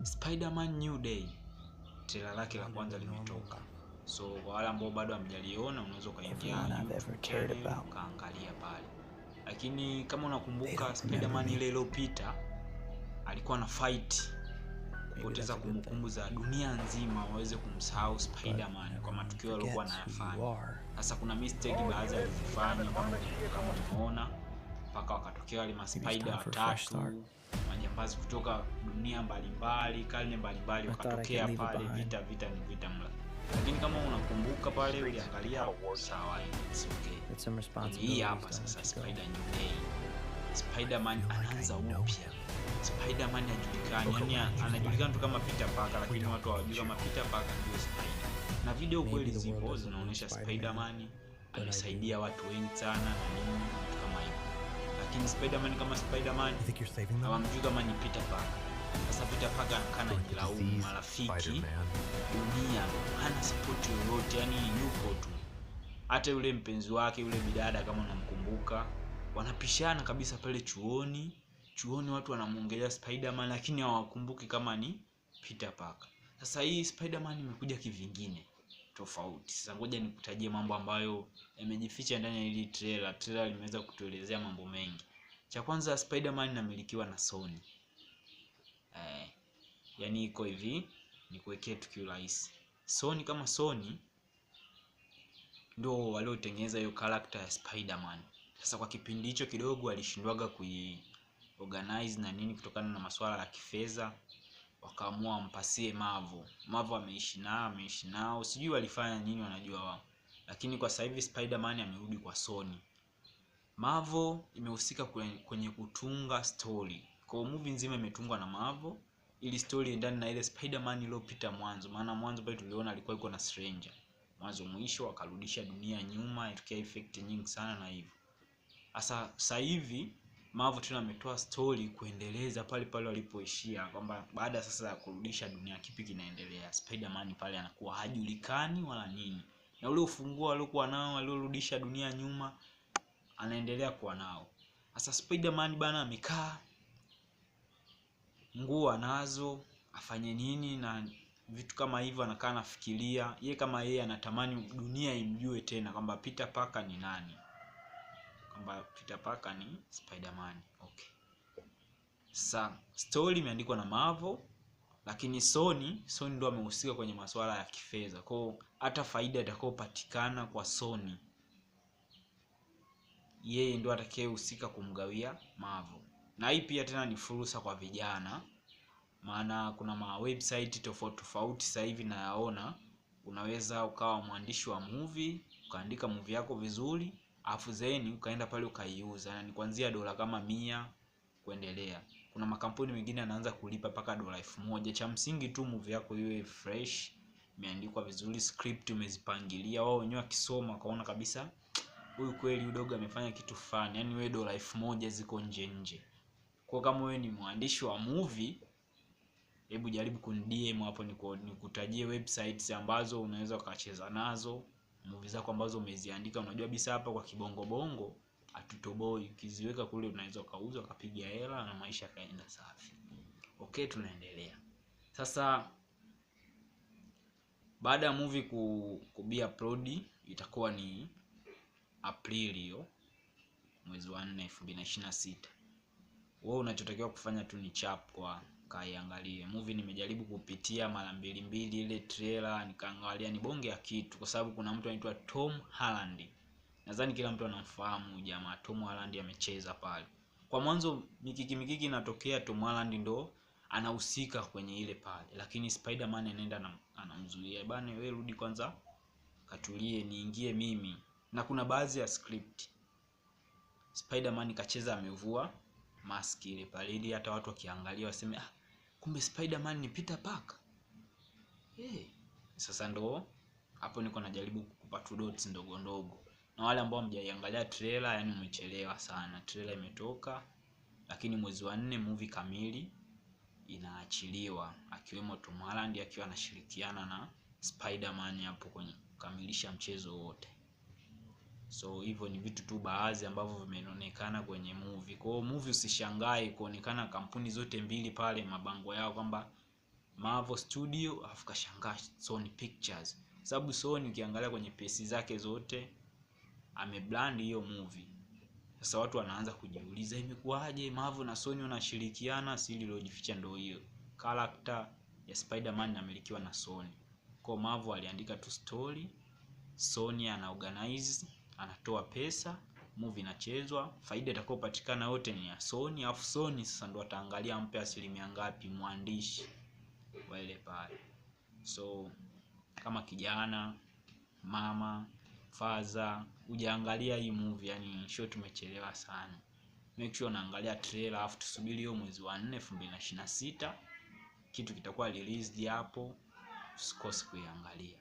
Spider-Man New Day trailer lake la kwanza limetoka. So kwa wale ambao bado hamjaliona unaweza kaingia YouTube channel kaangalia pale. Lakini kama unakumbuka Spider-Man ile iliyopita alikuwa na fight kupoteza kumbukumbu za dunia nzima waweze kumsahau Spider-Man kwa matukio aliyokuwa anayafanya. Sasa kuna mistake baadhi alizifanya kama umeona, mpaka wakatokea wale ma Spider watatu, majambazi kutoka dunia mbalimbali, karne mbalimbali wakatokea pale, vita mla. Lakini kama unakumbuka pale uliangalia, sawa, it's okay. Hii hapa sasa Spider New Day. Spider-Man anaanza upya. Spider-Man hajulikani, yani anajulikana tu kama Peter Parker, lakini watu hawajui kama Peter Parker ndio Spider. Na video kweli zipo zinaonyesha Spider-Man amesaidia watu wengi sana na nini kama hivyo. Lakini Spider-Man kama Spider-Man hawamjui kama ni Peter Parker. Sasa Peter Parker anakana jilaumu, marafiki, dunia, hana support yoyote, yani yuko tu. Hata yule mpenzi wake yule bidada kama unamkumbuka, wanapishana kabisa pale chuoni watu wanamuongelea Spider-Man lakini hawakumbuki kama ni Peter Parker. Sasa hii Spider-Man imekuja kivingine tofauti. Sasa ngoja nikutajie mambo ambayo yamejificha ndani ya hili trailer. Trailer limeweza kutuelezea mambo mengi. Cha kwanza, Spider-Man inamilikiwa na Sony. Yani iko hivi, nikuwekea tukio rahisi. Sony kama Sony ndio waliotengeneza hiyo character ya Spider-Man. Sasa kwa kipindi hicho kidogo alishindwaga organize na nini kutokana na masuala ya kifedha, wakaamua mpasie Marvel. Marvel ameishi nao, sijui walifanya nini, wanajua wao. Lakini kwa sasa hivi Spider-Man amerudi kwa Sony. Marvel imehusika kwenye kutunga story. Kwa movie nzima imetungwa na Marvel ili story endane na ile Spider-Man iliyopita mwanzo. Maana mwanzo pale tuliona alikuwa yuko na Stranger. Mwanzo mwisho wakarudisha dunia nyuma, ilitokea effect nyingi sana na hivyo. Sasa hivi Marvel tena ametoa story kuendeleza pale pale walipoishia, kwamba baada sasa ya kurudisha dunia kipi kinaendelea. Spider-Man pale anakuwa hajulikani wala nini. Na ule ufunguo aliokuwa nao aliorudisha dunia nyuma anaendelea kuwa nao. Sasa Spider-Man bana amekaa, nguo anazo, afanye nini na vitu kama hivyo, anakaa anafikiria. Yeye kama yeye anatamani dunia imjue tena kwamba Peter Parker ni nani. Kwamba Peter Parker ni Spider-Man. Okay. Sasa story imeandikwa na Marvel, lakini Sony ndio amehusika kwenye masuala ya kifedha. Kwa hata faida itakayopatikana kwa Sony, yeye ndio atakayehusika kumgawia Marvel. Na hii pia tena ni fursa kwa vijana, maana kuna ma website tofauti sasa hivi nayaona, unaweza ukawa mwandishi wa movie, ukaandika movie yako vizuri, afu zeni ukaenda pale ukaiuza, na ni kuanzia dola kama 100 kuendelea. Kuna makampuni mengine yanaanza kulipa paka dola 1000. Cha msingi tu movie yako iwe fresh, imeandikwa vizuri, script umezipangilia, wao wenyewe wakisoma kaona kabisa huyu kweli udogo amefanya kitu fulani. Yani wewe dola 1000 ziko nje. Kwa kama wewe ni mwandishi wa movie, hebu jaribu kunidm hapo nikutajie websites ambazo unaweza ukacheza nazo movie zako ambazo umeziandika. Unajua bisa hapa kwa kibongo bongo atutoboi, ukiziweka kule unaweza ukauza ukapiga hela na maisha kaenda safi. Okay, tunaendelea. Sasa baada ya movie kubi upload itakuwa ni April hiyo, mwezi wa 4 2026. Wewe unachotakiwa kufanya tu ni chap kwa kaiangalie movie. Nimejaribu kupitia mara mbili ile trailer, nikaangalia ni bonge ya kitu, kwa sababu kuna mtu anaitwa Tom Holland. Nadhani kila mtu anamfahamu jamaa Tom Holland, amecheza pale. Kwa mwanzo mikiki inatokea, Tom Holland ndo anahusika kwenye ile pale, lakini Spider-Man anaenda anamzuia, bana wewe rudi kwanza katulie niingie mimi. Na kuna baadhi ya script Spider-Man kacheza amevua mask ile pale, ili hata watu wakiangalia waseme kumbe Spider-Man ni Peter Parker. Sasa ndo hapo niko najaribu kukupa tu dots ndogo. Na wale ambao mjaiangalia trailer, yani umechelewa sana. Trailer imetoka, lakini mwezi wa 4 movie kamili inaachiliwa, akiwemo Tom Holland akiwa anashirikiana na Spider-Man hapo kwenye kukamilisha mchezo wote. So hivyo ni vitu tu baadhi ambavyo vimeonekana kwenye movie. Kwa hiyo movie usishangae kuonekana kampuni zote mbili pale mabango yao kwamba Marvel Studio afu kashangaa Sony Pictures. Sababu Sony ukiangalia kwenye pesi zake zote amebrand hiyo movie. Sasa watu wanaanza kujiuliza imekuwaje Marvel na Sony wanashirikiana? Siri iliyojificha ndio hiyo. Character ya Spider-Man inamilikiwa na Sony. Kwa Marvel aliandika tu story, Sony ana organize, anatoa pesa, movie inachezwa, faida itakayopatikana yote ni ya Sony, afu Sony sasa ndo ataangalia ampe asilimia ngapi mwandishi wa ile pale. So kama kijana, mama, faza, hujaangalia hii movie, yani show tumechelewa sana. Make sure unaangalia trailer, afu tusubiri hiyo mwezi wa 4 2026 kitu kitakuwa released hapo, usikose kuiangalia.